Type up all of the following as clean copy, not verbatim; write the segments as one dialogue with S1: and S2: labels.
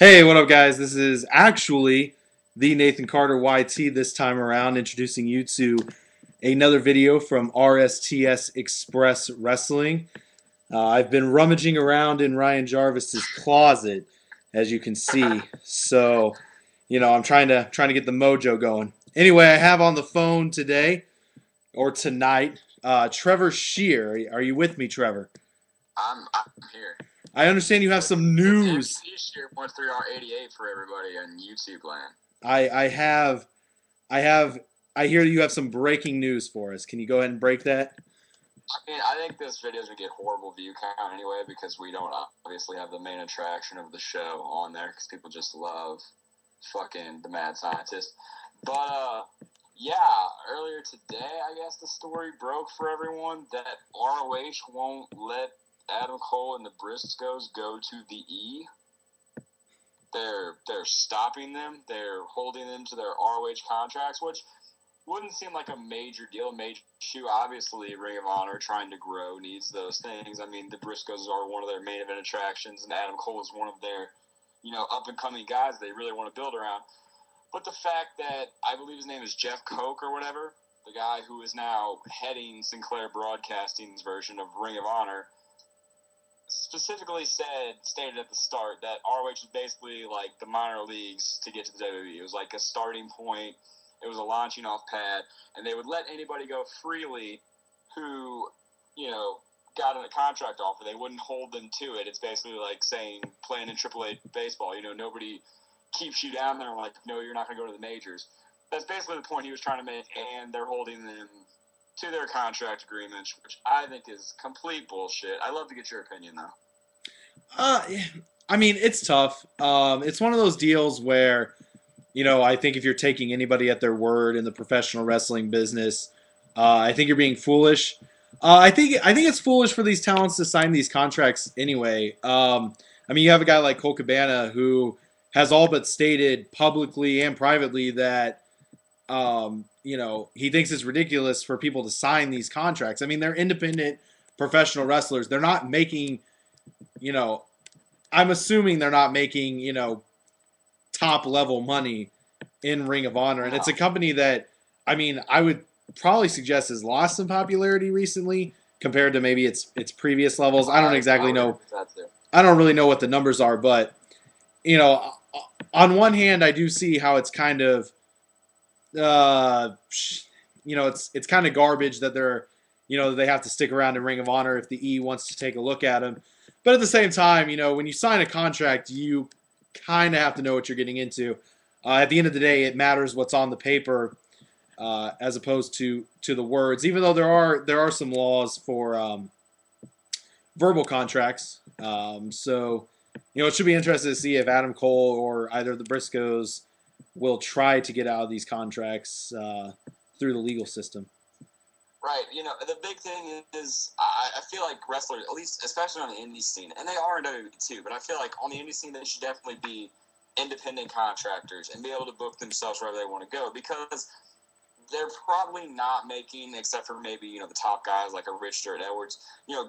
S1: Hey, what up, guys? This is actually the Nathan Carter YT this time around, introducing you to another video from RSTS Express Wrestling. I've been rummaging around in Ryan Jarvis's closet, as you can see. So, I'm trying to get the mojo going. Anyway, I have on the phone today or tonight, Trevor Shear. Are you with me, Trevor?
S2: I'm here.
S1: I understand you have some
S2: It's
S1: news.
S2: MVPScheer123r88 for everybody on YouTube land.
S1: I have I have. I hear you have some breaking news for us. Can you go ahead and break that?
S2: I think this video is going to get horrible view count anyway because we don't obviously have the main attraction of the show on there because people just love fucking the mad scientist. But, yeah, earlier today, I guess the story broke for everyone that ROH won't let Adam Cole and the Briscoes go to the E. They're stopping them. They're holding them to their ROH contracts, which wouldn't seem like a major deal, a major issue. Obviously, Ring of Honor trying to grow needs those things. I mean, the Briscoes are one of their main event attractions, and Adam Cole is one of their, up and coming guys they really want to build around. But the fact that I believe his name is Jeff Koch or whatever, the guy who is now heading Sinclair Broadcasting's version of Ring of Honor, specifically stated at the start that ROH was basically like the minor leagues to get to the WWE. It was like a starting point. It was a launching off pad, and they would let anybody go freely who, got a contract offer. They wouldn't hold them to it. It's basically like saying playing in AAA baseball. Nobody keeps you down there like, no, you're not going to go to the majors. That's basically the point he was trying to make, and they're holding them to their contract agreements, which I think is complete bullshit. I'd love to get your opinion, though.
S1: Uh, I mean, it's tough. It's one of those deals where, I think if you're taking anybody at their word in the professional wrestling business, I think you're being foolish. I think it's foolish for these talents to sign these contracts anyway. I mean, you have a guy like Cole Cabana who has all but stated publicly and privately that he thinks it's ridiculous for people to sign these contracts. I mean, they're independent professional wrestlers. They're not making, you know, I'm assuming they're not making, top level money in Ring of Honor. And it's a
S2: No.
S1: company that, I mean, I would probably suggest has lost some popularity recently compared to maybe its previous levels. I don't
S2: I
S1: exactly
S2: would agree
S1: know.
S2: with that, too.
S1: I don't really know what the numbers are, but you know, on one hand, I do see how it's kind of uh, it's kind of garbage that they have to stick around in Ring of Honor if the E wants to take a look at them. But at the same time, when you sign a contract, you kind of have to know what you're getting into. At the end of the day, it matters what's on the paper as opposed to the words. Even though there are some laws for verbal contracts, so it should be interesting to see if Adam Cole or either of the Briscoes will try to get out of these contracts through the legal system.
S2: Right. The big thing is I feel like wrestlers, at least especially on the indie scene, and they are in WWE too, but I feel like on the indie scene they should definitely be independent contractors and be able to book themselves wherever they want to go because they're probably not making, except for maybe, the top guys like a Rich Dirt Edwards,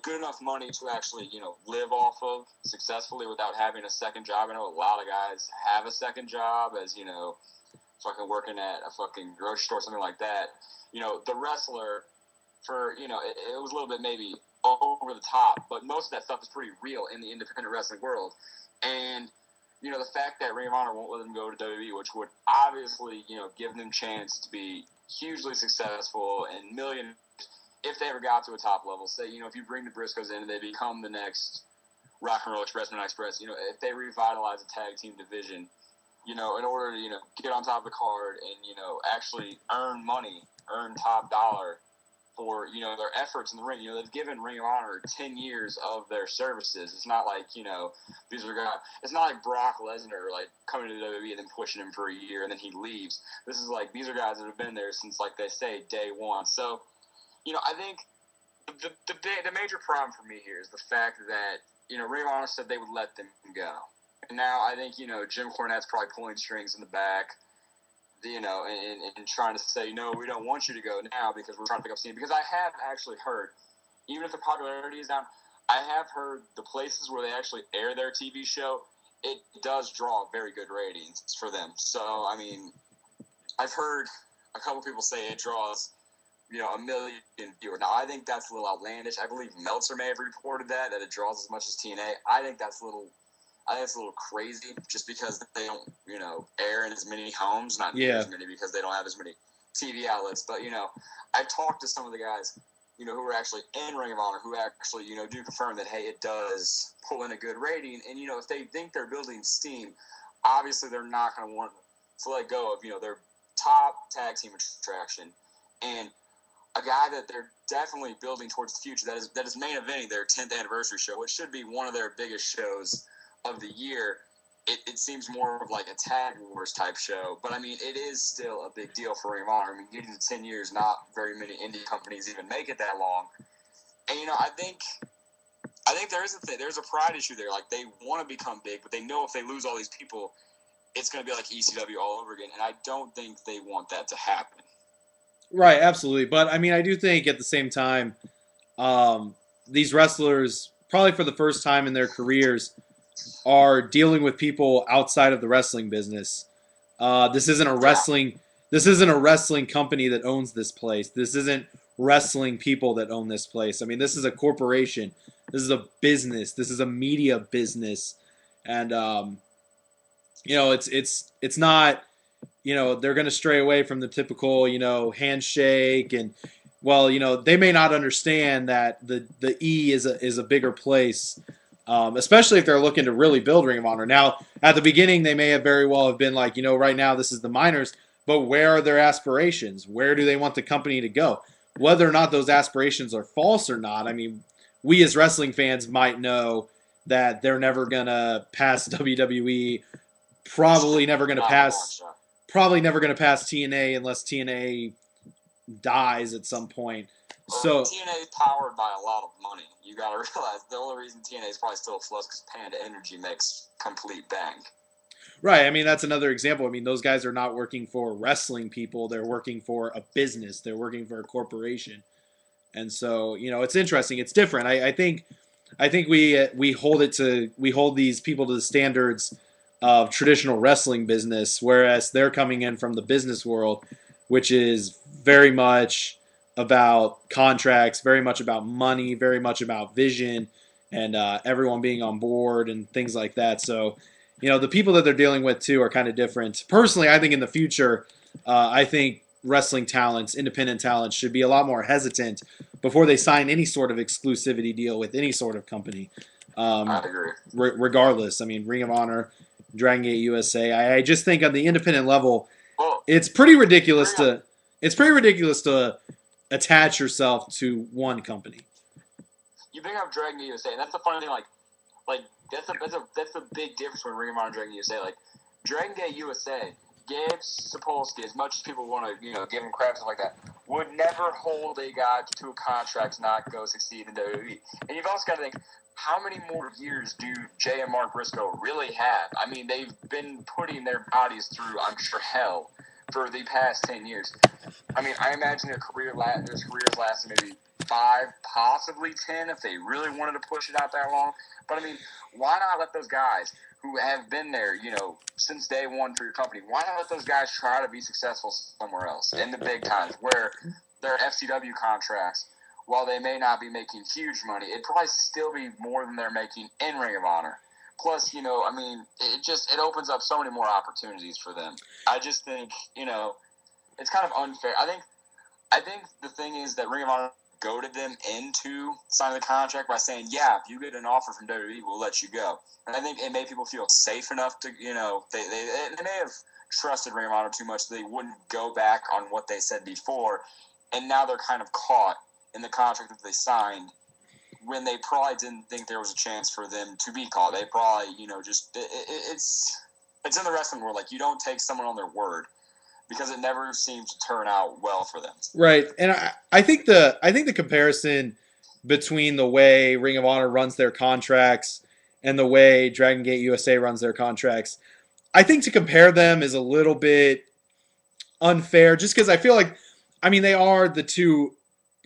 S2: good enough money to actually, live off of successfully without having a second job. I know a lot of guys have a second job as, fucking working at a fucking grocery store, something like that. The wrestler for, it was a little bit maybe over the top, but most of that stuff is pretty real in the independent wrestling world. And, the fact that Ring of Honor won't let them go to WWE, which would obviously, give them chance to be hugely successful and millionaires if they ever got to a top level. Say, if you bring the Briscoes in and they become the next Rock and Roll Express, Midnight Express, if they revitalize the tag team division, in order to, get on top of the card and, actually earn money, earn top dollar for, their efforts in the ring. They've given Ring of Honor 10 years of their services. It's not like, these are guys, it's not like Brock Lesnar, like, coming to the WWE and then pushing him for a year and then he leaves. This is like, these are guys that have been there since, like they say, day one. So, I think the major problem for me here is the fact that, Ring of Honor said they would let them go. And now I think, Jim Cornette's probably pulling strings in the back, and trying to say, no, we don't want you to go now because we're trying to pick up steam. Because I have actually heard, even if the popularity is down, I have heard the places where they actually air their TV show, it does draw very good ratings for them. So, I mean, I've heard a couple people say it draws, 1 million viewers. Now, I think that's a little outlandish. I believe Meltzer may have reported that it draws as much as TNA. I think it's a little crazy just because they don't, air in as many homes, not near as many because they don't have as many TV outlets. But, I've talked to some of the guys, who are actually in Ring of Honor, who actually, do confirm that, hey, it does pull in a good rating. And, if they think they're building steam, obviously they're not going to want to let go of, their top tag team attraction. And a guy that they're definitely building towards the future, that is main eventing their 10th anniversary show, which should be one of their biggest shows of the year. It seems more of like a tag wars type show, but I mean, it is still a big deal for Ring of Honor. I mean, getting to 10 years, not very many indie companies even make it that long. And I think there's a pride issue there. Like, they want to become big, but they know if they lose all these people, it's going to be like ECW all over again. And I don't think they want that to happen.
S1: Right, absolutely. But I mean, I do think at the same time, these wrestlers, probably for the first time in their careers, are dealing with people outside of the wrestling business. This isn't a wrestling company that owns this place. This isn't wrestling people that own this place. I mean, this is a corporation. This is a business. This is a media business. And it's not, they're going to stray away from the typical, handshake, and they may not understand that the E is a bigger place. Especially if they're looking to really build Ring of Honor. Now, at the beginning, they may have very well have been like, right now this is the minors, but where are their aspirations? Where do they want the company to go? Whether or not those aspirations are false or not, I mean, we as wrestling fans might know that they're never going to pass WWE, probably never going to pass TNA unless TNA dies at some point. So
S2: TNA is powered by a lot of money. You got to realize the only reason TNA is probably still afloat is because Panda Energy makes complete bank.
S1: Right. I mean, that's another example. I mean, those guys are not working for wrestling people. They're working for a business. They're working for a corporation. And so, it's interesting. It's different. I think we hold these people to the standards of traditional wrestling business, whereas they're coming in from the business world, which is very much about contracts, very much about money, very much about vision, and everyone being on board and things like that. So, the people that they're dealing with too are kind of different. Personally, I think in the future, I think wrestling talents, independent talents, should be a lot more hesitant before they sign any sort of exclusivity deal with any sort of company.
S2: I agree.
S1: Regardless, I mean, Ring of Honor, Dragon Gate USA. I just think on the independent level, it's pretty ridiculous to attach yourself to one company.
S2: You bring up Dragon Gate USA, and that's the funny thing. Like that's a big difference between Ring of Honor and Dragon Gate USA. Like, Dragon Gate USA, Gabe Sapolsky, as much as people want to give him crap and stuff like that, would never hold a guy to a contract to not go succeed in WWE. And you've also got to think, how many more years do Jay and Mark Briscoe really have? I mean, they've been putting their bodies through, I'm sure, hell for the past 10 years. I mean, I imagine their careers lasted maybe 5, possibly 10, if they really wanted to push it out that long. But I mean, why not let those guys who have been there, since day one for your company, why not let those guys try to be successful somewhere else in the big times where their FCW contracts, while they may not be making huge money, it'd probably still be more than they're making in Ring of Honor. Plus, I mean, it opens up so many more opportunities for them. I just think, it's kind of unfair. I think the thing is that Ring of Honor goaded them into signing the contract by saying, yeah, if you get an offer from WWE, we'll let you go. And I think it made people feel safe enough to, they may have trusted Ring of Honor too much, so they wouldn't go back on what they said before. And now they're kind of caught in the contract that they signed when they probably didn't think there was a chance for them to be caught. They probably, it's in the wrestling world. Like, you don't take someone on their word, because it never seems to turn out well for them.
S1: Right. And I think the comparison between the way Ring of Honor runs their contracts and the way Dragon Gate USA runs their contracts, I think to compare them is a little bit unfair, just because I feel like, I mean, they are the two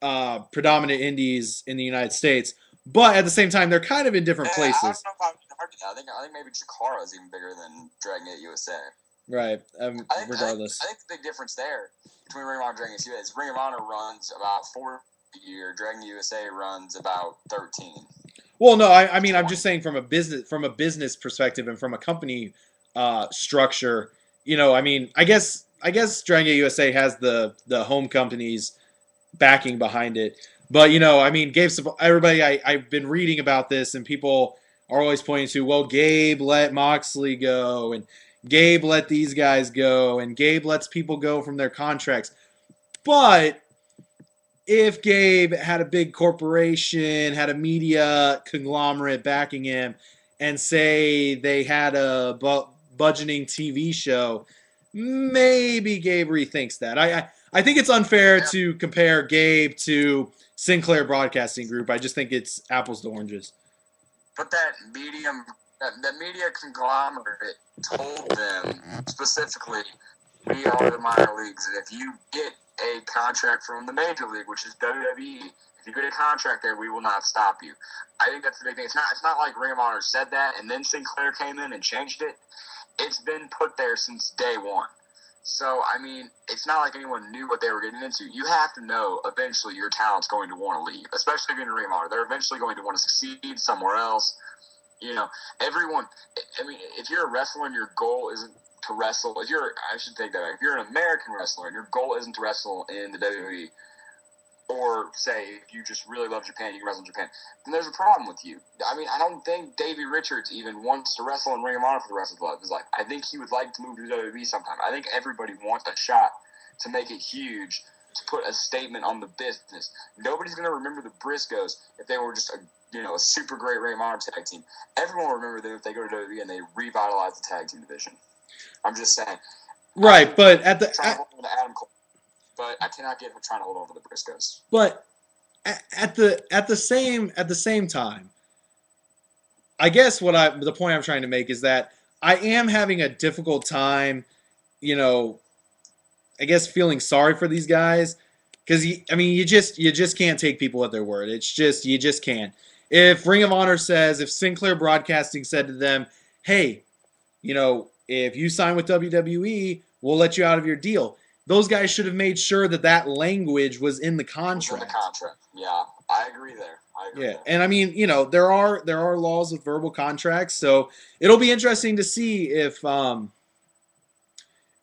S1: predominant indies in the United States, but at the same time, they're kind of in different places.
S2: I don't know if I think maybe Chikara is even bigger than Dragon Gate USA.
S1: Right. Regardless.
S2: I think the big difference there between Ring of Honor and Dragon Gate USA is Ring of Honor runs about 4 a year. Dragon Gate USA runs about 13.
S1: Well, no, I mean, I'm just saying from a business perspective and from a company structure. I mean, I guess Dragon Gate USA has the home company's backing behind it. But, I mean, everybody, I've been reading about this, and people are always pointing to, well, Gabe let Moxley go, and Gabe let these guys go, and Gabe lets people go from their contracts. But if Gabe had a big corporation, had a media conglomerate backing him, and say they had a budgeting TV show, maybe Gabe rethinks that. I think it's unfair to compare Gabe to Sinclair Broadcasting Group. I just think it's apples to oranges.
S2: But that media conglomerate told them specifically, we are the minor leagues, and if you get a contract from the major league, which is WWE, if you get a contract there, we will not stop you. I think that's the big thing. It's not like Ring of Honor said that and then Sinclair came in and changed it. It's been put there since day one. So, I mean, it's not like anyone knew what they were getting into. You have to know eventually your talent's going to want to leave, especially if you're in Ring of Honor. They're eventually going to want to succeed somewhere else. Everyone, I mean, if you're a wrestler and your goal isn't to wrestle, if you're an American wrestler and your goal isn't to wrestle in the WWE, or say if you just really love Japan, you can wrestle in Japan, then there's a problem with you. I mean, I don't think Davey Richards even wants to wrestle in Ring of Honor for the rest of his life. I think he would like to move to the WWE sometime. I think everybody wants a shot to make it huge, to put a statement on the business. Nobody's going to remember the Briscoes if they were just a super great Ring of Honor tag team. Everyone will remember them if they go to WWE and they revitalize the tag team division. I'm just saying.
S1: Right, but
S2: but I cannot get trying to hold over the Briscoes.
S1: But at the same time, I guess the point I'm trying to make is that I am having a difficult time, I guess feeling sorry for these guys, because you just can't take people at their word. It's just you just can't. If Ring of Honor says, if Sinclair Broadcasting said to them, hey, if you sign with WWE, we'll let you out of your deal. Those guys should have made sure that language was in the contract.
S2: Yeah, I agree there.
S1: And I mean, there are laws of verbal contracts, so it'll be interesting to see if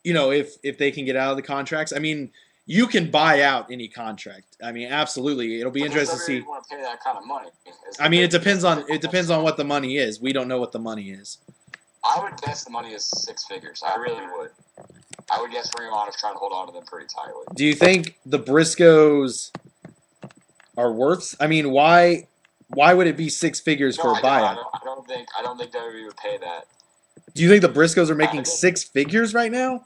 S1: if they can get out of the contracts. I mean, you can buy out any contract. I mean, absolutely, it'll be interesting to see.
S2: Want to pay that kind of money?
S1: I mean, it depends on what the money is. We don't know what the money is.
S2: I would guess the money is 6 figures. I really would. I would guess Ring of Honor is trying to hold on to them pretty tightly.
S1: Do you think the Briscoes are worth? I mean, why would it be 6 figures for a buyout?
S2: I don't think WWE would pay that.
S1: Do you think the Briscoes are making 6 figures right now?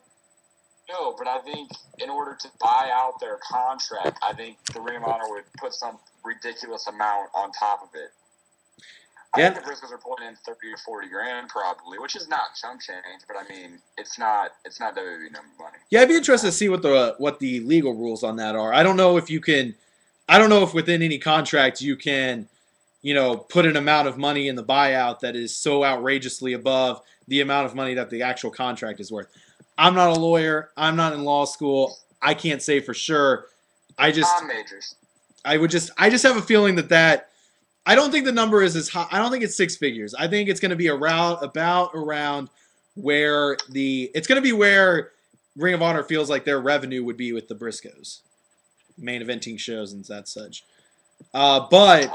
S2: No, but I think in order to buy out their contract, I think the Ring of Honor would put some ridiculous amount on top of it. I think the Briscoes are pulling in 30 to 40 grand probably, which is not chump change, but I mean, it's not WWE number money.
S1: Yeah, I'd be interested to see what the legal rules on that are. I don't know if within any contract you can, put an amount of money in the buyout that is so outrageously above the amount of money that the actual contract is worth. I'm not a lawyer. I'm not in law school. I can't say for sure. I just have a feeling that I don't think the number is as high. I don't think it's 6 figures. I think it's going to be around where it's going to be where Ring of Honor feels like their revenue would be with the Briscoes, main eventing shows and that such. But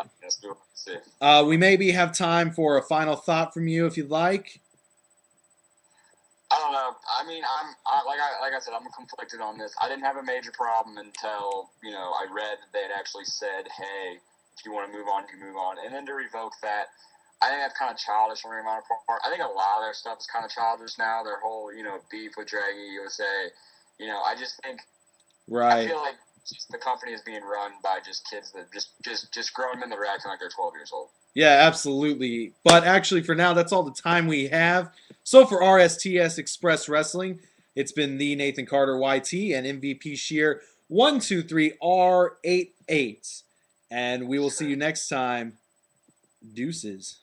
S1: we maybe have time for a final thought from you if you'd like.
S2: I don't know. I mean, like I said, I'm conflicted on this. I didn't have a major problem until I read that they had actually said, hey, if you want to move on, you can move on. And then to revoke that, I think that's kind of childish on Ring of Honor part. I think a lot of their stuff is kind of childish now. Their whole, beef with Dragon USA. I just think, I feel like the company is being run by just kids that just growing men that are acting like they're 12 years old.
S1: Yeah, absolutely. But actually, for now, that's all the time we have. So for RSTS Express Wrestling, it's been the Nathan Carter YT and MVPScheer123r88. And we will see you next time. Deuces.